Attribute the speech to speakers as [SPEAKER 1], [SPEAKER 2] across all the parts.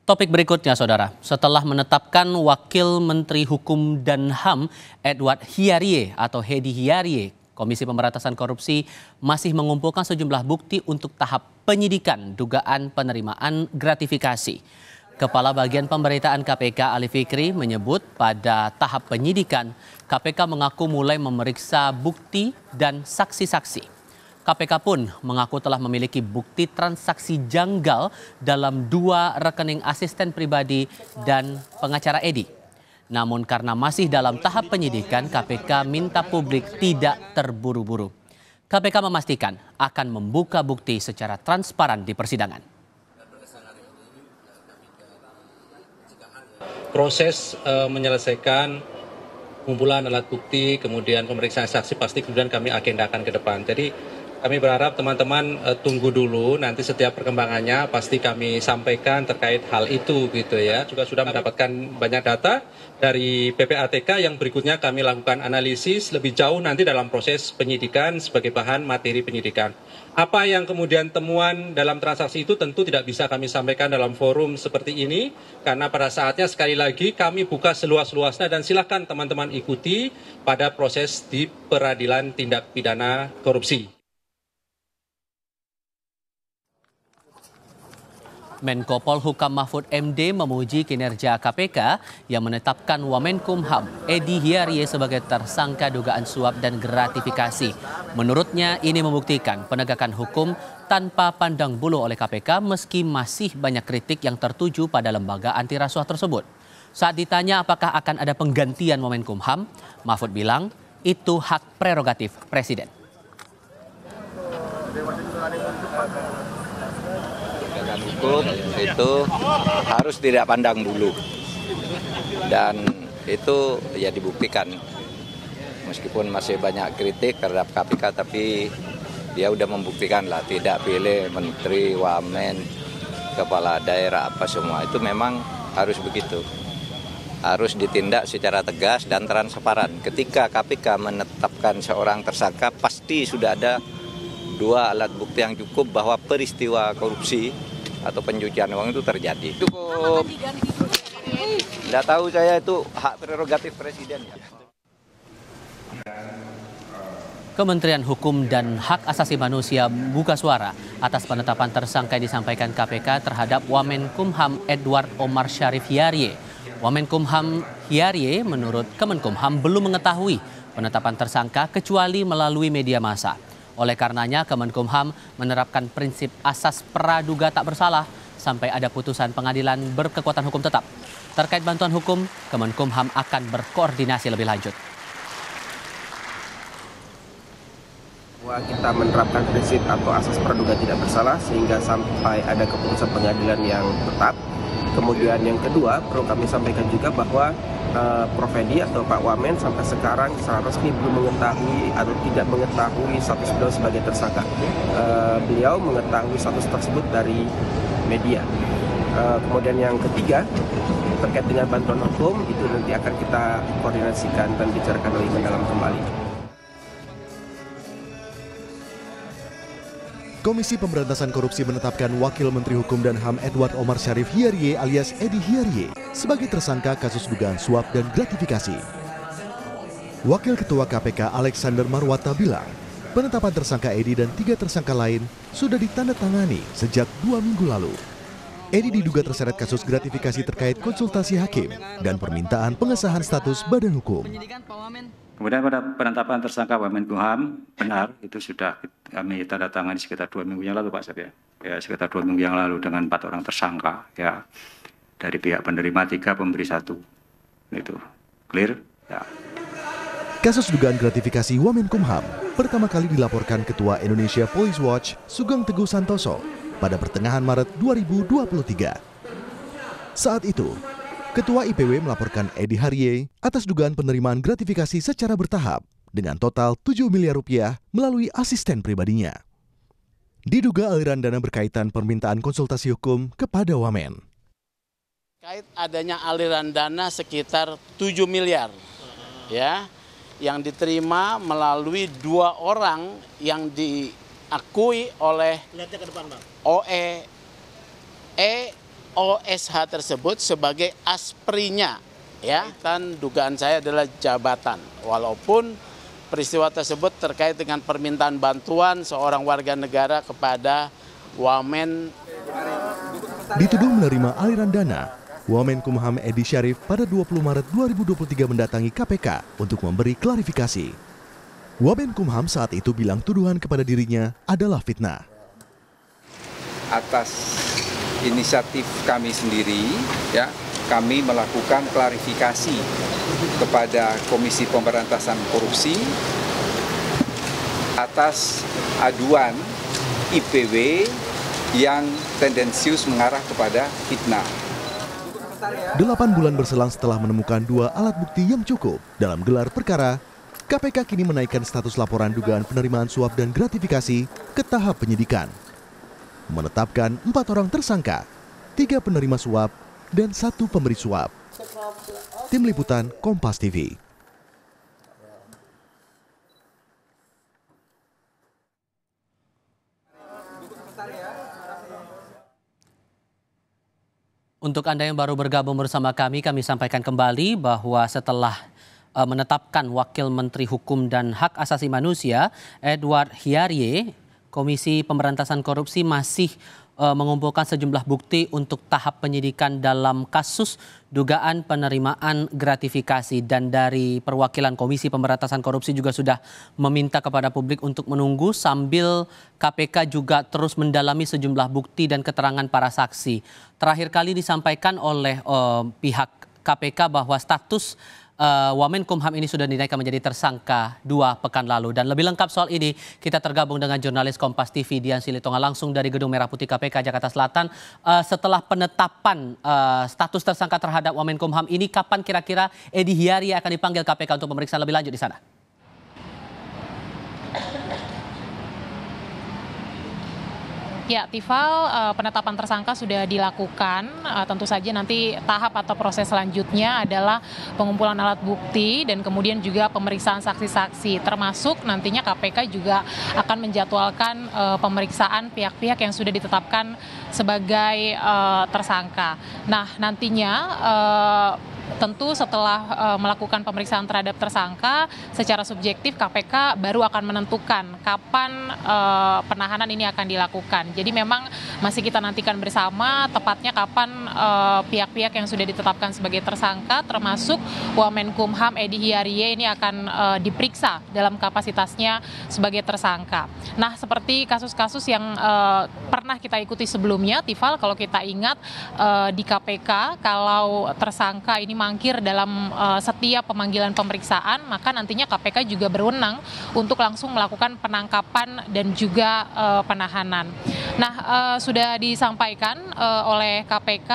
[SPEAKER 1] Topik berikutnya, Saudara. Setelah menetapkan Wakil Menteri Hukum dan HAM Edward Hiarie atau Hedi Hiarie, Komisi Pemberantasan Korupsi masih mengumpulkan sejumlah bukti untuk tahap penyidikan dugaan penerimaan gratifikasi. Kepala Bagian Pemberitaan KPK Ali Fikri menyebut pada tahap penyidikan, KPK mengaku mulai memeriksa bukti dan saksi-saksi. KPK pun mengaku telah memiliki bukti transaksi janggal dalam 2 rekening asisten pribadi dan pengacara Edi. Namun karena masih dalam tahap penyidikan, KPK minta publik tidak terburu-buru. KPK memastikan akan membuka bukti secara transparan di persidangan.
[SPEAKER 2] Proses menyelesaikan kumpulan alat bukti, kemudian pemeriksaan saksi pasti kemudian kami agendakan ke depan. Jadi kami berharap teman-teman tunggu dulu, nanti setiap perkembangannya pasti kami sampaikan terkait hal itu gitu ya. Juga sudah mendapatkan banyak data dari PPATK yang berikutnya kami lakukan analisis lebih jauh nanti dalam proses penyidikan sebagai bahan materi penyidikan. Apa yang kemudian temuan dalam transaksi itu tentu tidak bisa kami sampaikan dalam forum seperti ini, karena pada saatnya sekali lagi kami buka seluas-luasnya dan silakan teman-teman ikuti pada proses di peradilan tindak pidana korupsi.
[SPEAKER 1] Menko Polhukam Mahfud MD memuji kinerja KPK yang menetapkan Wamenkumham Edi Hiarie sebagai tersangka dugaan suap dan gratifikasi. Menurutnya ini membuktikan penegakan hukum tanpa pandang bulu oleh KPK meski masih banyak kritik yang tertuju pada lembaga anti rasuah tersebut. Saat ditanya apakah akan ada penggantian Wamenkumham, Mahfud bilang itu hak prerogatif Presiden.
[SPEAKER 3] Hukum itu harus tidak pandang bulu dan itu ya dibuktikan meskipun masih banyak kritik terhadap KPK, tapi dia udah membuktikan lah tidak pilih menteri, wamen, kepala daerah apa semua itu memang harus begitu, harus ditindak secara tegas dan transparan. Ketika KPK menetapkan seorang tersangka pasti sudah ada 2 alat bukti yang cukup bahwa peristiwa korupsi atau pencucian uang itu terjadi. Cukup. Tidak tahu saya, itu hak prerogatif Presiden.
[SPEAKER 1] Kementerian Hukum dan Hak Asasi Manusia buka suara atas penetapan tersangka yang disampaikan KPK terhadap Wamenkumham Edward Omar Syarif Hiarie. Wamenkumham Hiarie menurut Kemenkumham belum mengetahui penetapan tersangka kecuali melalui media massa. Oleh karenanya Kemenkumham menerapkan prinsip asas praduga tak bersalah sampai ada putusan pengadilan berkekuatan hukum tetap. Terkait bantuan hukum, Kemenkumham akan berkoordinasi lebih lanjut.
[SPEAKER 4] Kita menerapkan prinsip atau asas praduga tidak bersalah sehingga sampai ada keputusan pengadilan yang tetap. Kemudian yang kedua, perlu kami sampaikan juga bahwa Prof. Edi atau Pak Wamen sampai sekarang secara resmi belum mengetahui atau tidak mengetahui status beliau sebagai tersangka. Beliau mengetahui status tersebut dari media. Kemudian yang ketiga, terkait dengan bantuan hukum itu nanti akan kita koordinasikan dan bicarakan lebih mendalam kembali.
[SPEAKER 5] Komisi Pemberantasan Korupsi menetapkan Wakil Menteri Hukum dan HAM Edward Omar Syarif Hiarie alias Edi Hiarie sebagai tersangka kasus dugaan suap dan gratifikasi. Wakil Ketua KPK Alexander Marwata bilang, penetapan tersangka Edi dan 3 tersangka lain sudah ditandatangani sejak 2 minggu lalu. Edi diduga terseret kasus gratifikasi terkait konsultasi hakim dan permintaan pengesahan status badan hukum.
[SPEAKER 6] Kemudian pada penetapan tersangka Wamenkumham, benar itu sudah kami tanda tangani sekitar 2 minggu yang lalu Pak Sep ya, sekitar 2 minggu yang lalu dengan 4 orang tersangka ya, dari pihak penerima 3, pemberi 1, itu clear ya.
[SPEAKER 5] Kasus dugaan gratifikasi Wamenkumham pertama kali dilaporkan Ketua Indonesia Police Watch Sugeng Teguh Santoso pada pertengahan Maret 2023. Saat itu Ketua IPW melaporkan Edi Hiarie atas dugaan penerimaan gratifikasi secara bertahap dengan total 7 miliar rupiah melalui asisten pribadinya. Diduga aliran dana berkaitan permintaan konsultasi hukum kepada Wamen.
[SPEAKER 7] Kait adanya aliran dana sekitar 7 miliar ya, yang diterima melalui 2 orang yang diakui oleh OE OSH tersebut sebagai asprinya, ya. Dan dugaan saya adalah jabatan, walaupun peristiwa tersebut terkait dengan permintaan bantuan seorang warga negara kepada Wamen.
[SPEAKER 5] Dituduh menerima aliran dana, Wamenkumham Edi Syarif pada 20 Maret 2023 mendatangi KPK untuk memberi klarifikasi. Wamenkumham saat itu bilang tuduhan kepada dirinya adalah fitnah.
[SPEAKER 8] Atas inisiatif kami sendiri, ya, kami melakukan klarifikasi kepada Komisi Pemberantasan Korupsi atas aduan IPW yang tendensius mengarah kepada fitnah.
[SPEAKER 5] 8 bulan berselang setelah menemukan 2 alat bukti yang cukup dalam gelar perkara, KPK kini menaikkan status laporan dugaan penerimaan suap dan gratifikasi ke tahap penyidikan. Menetapkan 4 orang tersangka, 3 penerima suap, dan 1 pemberi suap. Tim Liputan Kompas TV.
[SPEAKER 1] Untuk Anda yang baru bergabung bersama kami sampaikan kembali bahwa setelah menetapkan Wakil Menteri Hukum dan Hak Asasi Manusia, Edward Hiarie, Komisi Pemberantasan Korupsi masih mengumpulkan sejumlah bukti untuk tahap penyidikan dalam kasus dugaan penerimaan gratifikasi. Dan dari perwakilan Komisi Pemberantasan Korupsi juga sudah meminta kepada publik untuk menunggu sambil KPK juga terus mendalami sejumlah bukti dan keterangan para saksi. Terakhir kali disampaikan oleh pihak KPK bahwa status Wamenkumham ini sudah dinaikkan menjadi tersangka 2 pekan lalu. Dan lebih lengkap soal ini kita tergabung dengan jurnalis Kompas TV Dian Silitonga langsung dari Gedung Merah Putih KPK Jakarta Selatan. Setelah penetapan status tersangka terhadap Wamenkumham ini, kapan kira-kira Edi Hiarie akan dipanggil KPK untuk pemeriksaan lebih lanjut di sana?
[SPEAKER 9] Ya, Tifal, penetapan tersangka sudah dilakukan. Tentu saja nanti tahap atau proses selanjutnya adalah pengumpulan alat bukti dan kemudian juga pemeriksaan saksi-saksi. Termasuk nantinya KPK juga akan menjadwalkan pemeriksaan pihak-pihak yang sudah ditetapkan sebagai tersangka. Nah, nantinya tentu setelah melakukan pemeriksaan terhadap tersangka, secara subjektif KPK baru akan menentukan kapan penahanan ini akan dilakukan. Jadi memang masih kita nantikan bersama tepatnya kapan pihak-pihak yang sudah ditetapkan sebagai tersangka termasuk Wamenkumham Edi Hiarie ini akan diperiksa dalam kapasitasnya sebagai tersangka. Nah, seperti kasus-kasus yang pernah kita ikuti sebelumnya, Tifal, kalau kita ingat di KPK kalau tersangka ini mangkir dalam setiap pemanggilan pemeriksaan, maka nantinya KPK juga berwenang untuk langsung melakukan penangkapan dan juga penahanan. Nah, sudah disampaikan oleh KPK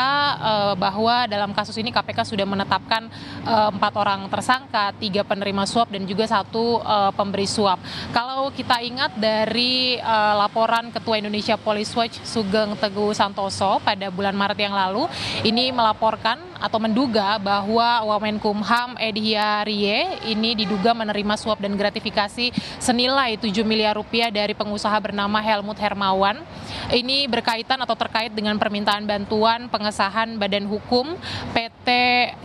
[SPEAKER 9] bahwa dalam kasus ini KPK sudah menetapkan 4 orang tersangka, 3 penerima suap dan juga 1 pemberi suap. Kalau kita ingat dari laporan Ketua Indonesia Police Watch Sugeng Teguh Santoso pada bulan Maret yang lalu, ini melaporkan atau menduga bahwa Wamenkumham Edi Hiarie ini diduga menerima suap dan gratifikasi senilai 7 miliar rupiah dari pengusaha bernama Helmut Hermawan. Ini berkaitan atau terkait dengan permintaan bantuan pengesahan badan hukum PT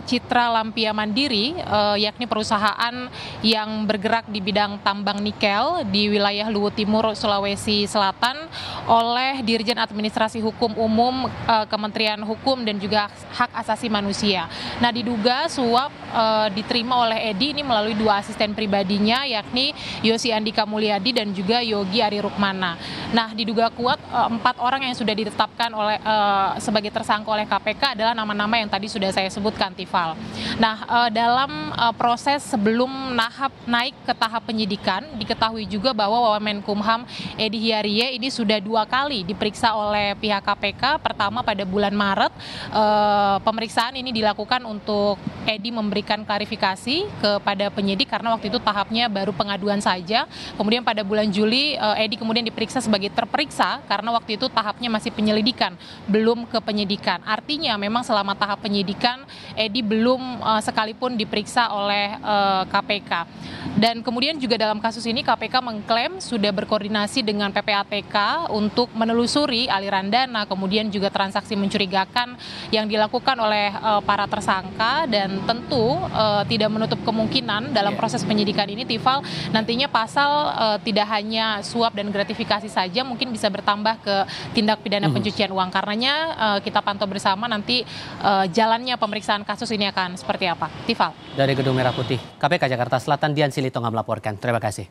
[SPEAKER 9] Citra Lampia Mandiri, yakni perusahaan yang bergerak di bidang tambang nikel di wilayah Luwu Timur, Sulawesi Selatan oleh Dirjen Administrasi Hukum Umum Kementerian Hukum dan juga Hak Asasi Manusia. Nah, diduga suap diterima oleh Edi ini melalui 2 asisten pribadinya, yakni Yosi Andika Mulyadi dan juga Yogi Ari Rukmana. Nah, diduga kuat 4 orang yang sudah ditetapkan sebagai tersangka oleh KPK adalah nama-nama yang tadi sudah saya sebutkan, Tifal. Nah, dalam proses sebelum naik ke tahap penyidikan, diketahui juga bahwa Wamenkumham Edi Hiarie ini sudah 2 kali diperiksa oleh pihak KPK. Pertama pada bulan Maret, pemeriksaan ini dilakukan untuk Edi memberi memberikan klarifikasi kepada penyidik karena waktu itu tahapnya baru pengaduan saja. Kemudian pada bulan Juli Edi kemudian diperiksa sebagai terperiksa karena waktu itu tahapnya masih penyelidikan, belum ke penyidikan. Artinya memang selama tahap penyidikan Edi belum sekalipun diperiksa oleh KPK. Dan kemudian juga dalam kasus ini KPK mengklaim sudah berkoordinasi dengan PPATK untuk menelusuri aliran dana, kemudian juga transaksi mencurigakan yang dilakukan oleh para tersangka, dan tentu tidak menutup kemungkinan dalam proses penyidikan ini Tifal nantinya pasal tidak hanya suap dan gratifikasi saja, mungkin bisa bertambah ke tindak pidana pencucian uang. Karenanya kita pantau bersama nanti jalannya pemeriksaan kasus ini akan seperti apa. Tifal.
[SPEAKER 1] Dari Gedung Merah Putih KPK Jakarta Selatan, Dian Silitonga melaporkan. Terima kasih.